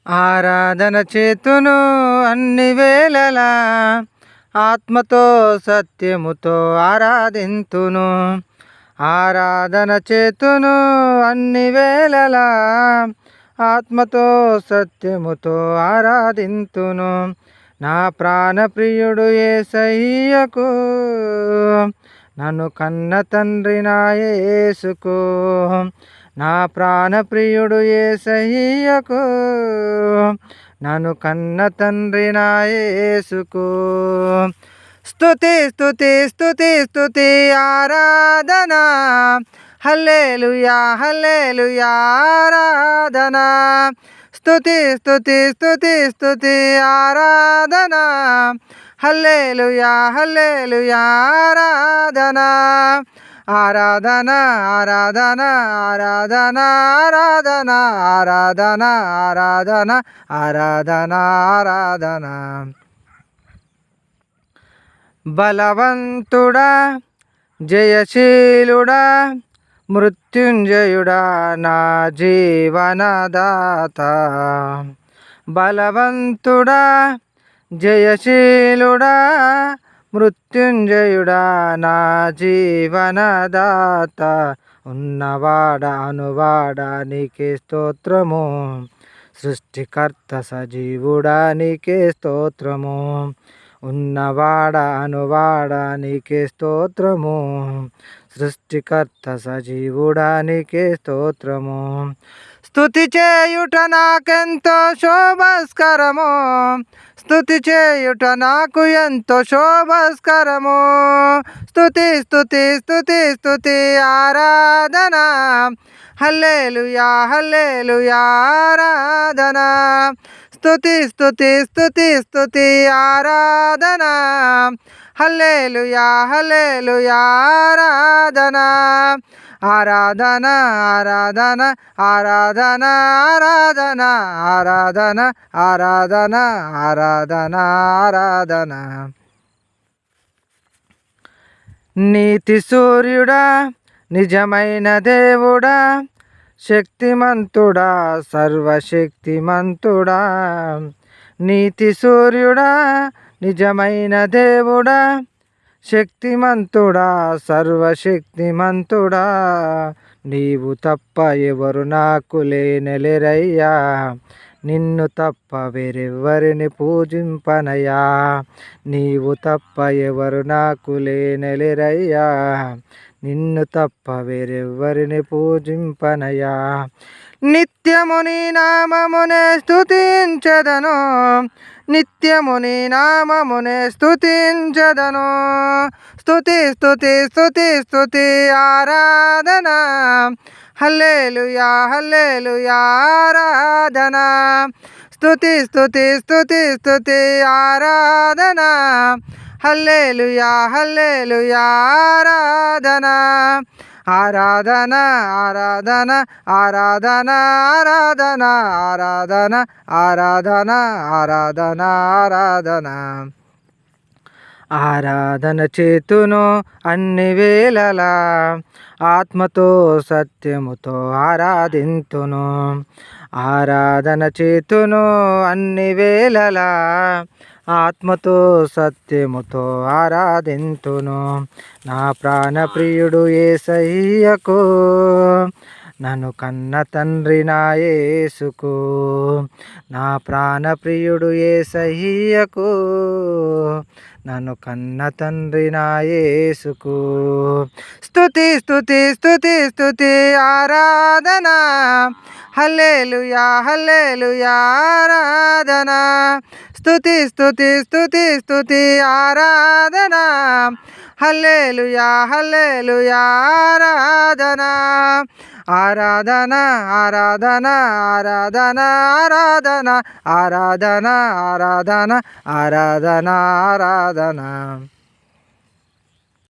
ఆరాధన చేతును అన్ని వేళలా, ఆత్మతో సత్యముతో ఆరాధింతును. ఆరాధన చేతును అన్ని వేళలా, ఆత్మతో సత్యముతో ఆరాధింతును. నా ప్రాణప్రియుడు యేసయ్యకు, నన్ను కన్న తండ్రి నా యేసుకు. నా ప్రాణప్రియుడు యేసయ్యకు, నన్ను కన్న తండ్రి నా యేసుకు. స్తుతి స్తుతి స్తుతి స్తుతి ఆరాధన, హల్లెలూయా హల్లెలూయా ఆరాధన. స్తుతి స్తుతి స్తుతి స్తుతి ఆరాధన, హల్లెలూయా హల్లెలూయా ఆరాధన. ఆరాధన ఆరాధన ఆరాధన ఆరాధన ఆరాధన ఆరాధన ఆరాధన ఆరాధన. బలవంతుడా జయశీలుడా మృత్యుంజయుడా నా జీవనదాత. బలవంతుడా జయశీలుడా మృత్యుంజయుడా నా జీవనదాత. ఉన్నవాడ అనువాడా నీకే స్తోత్రము, సృష్టికర్త సజీవుడా నీకే స్తోత్రము. ఉన్నవాడ అనువాడ నీకే స్తోత్రము, సృష్టికర్త సజీవుడా నీకే స్తోత్రము. స్తుతి చేయుట నాకెంతో శోభస్కరము, స్తుతి చేయుట నాకు ఎంతో శోభస్కరము. స్తుతి స్తుతి స్తుతి స్తుతి ఆరాధన, హల్లెలూయా హల్లెలూయా ఆరాధన. స్తుతి స్తుతి స్తుతి స్తుతి ఆరాధన, హల్లెలూయా హల్లెలూయా ఆరాధన. ఆరాధన ఆరాధన ఆరాధన ఆరాధన ఆరాధన ఆరాధన ఆరాధన ఆరాధన. నీతి సూర్యుడా నిజమైన దేవుడా, శక్తిమంతుడా సర్వశక్తిమంతుడా. నీతి సూర్యుడా నిజమైన దేవుడా, శక్తిమంతుడా సర్వశక్తిమంతుడా. నీవు తప్ప ఎవరు నాకు లేనెలెరయ్యా, నిన్ను తప్ప వేరెవ్వరిని పూజింపనయా. నీవు తప్ప ఎవరు నాకు లేనెలెరయ్యా, నిన్ను తప్ప వేరెవ్వరిని పూజింపనయా. నిత్యము నీ నామమునే స్తుతించెదను, నిత్యము నీ నామమునే స్తుతించెదను. స్తుతి స్తుతి స్తుతి స్తుతి ఆరాధన, హల్లెలూయా హల్లెలూయా ఆరాధన. స్తుతి స్తుతి స్తుతి స్తుతి ఆరాధన, హల్లెలూయా హల్లెలూయా ఆరాధన. ఆరాధన ఆరాధన ఆరాధన ఆరాధన ఆరాధన ఆరాధన ఆరాధన ఆరాధన. ఆరాధన చేతును అన్ని వేళలా, ఆత్మతో సత్యముతో ఆరాధింతును. ఆరాధన చేతును అన్ని వేళలా, ఆత్మతో సత్యముతో ఆరాధింతును. నా ప్రాణప్రియుడు యేసయ్యకు, నన్ను కన్న తండ్రి నా యేసుకు. నా ప్రాణప్రియుడు యేసయ్యకు, నన్ను కన్న తండ్రి నా యేసుకు. స్తుతి స్తుతి స్తుతి స్తుతి ఆరాధన, హల్లెలూయా హల్లెలూయా ఆరాధన. స్తుతి స్తుతి స్తుతి స్తుతి ఆరాధన, హల్లెలూయా హల్లెలూయా ఆరాధన. ఆరాధన ఆరాధన ఆరాధన ఆరాధన ఆరాధన ఆరాధన ఆరాధన ఆరాధన.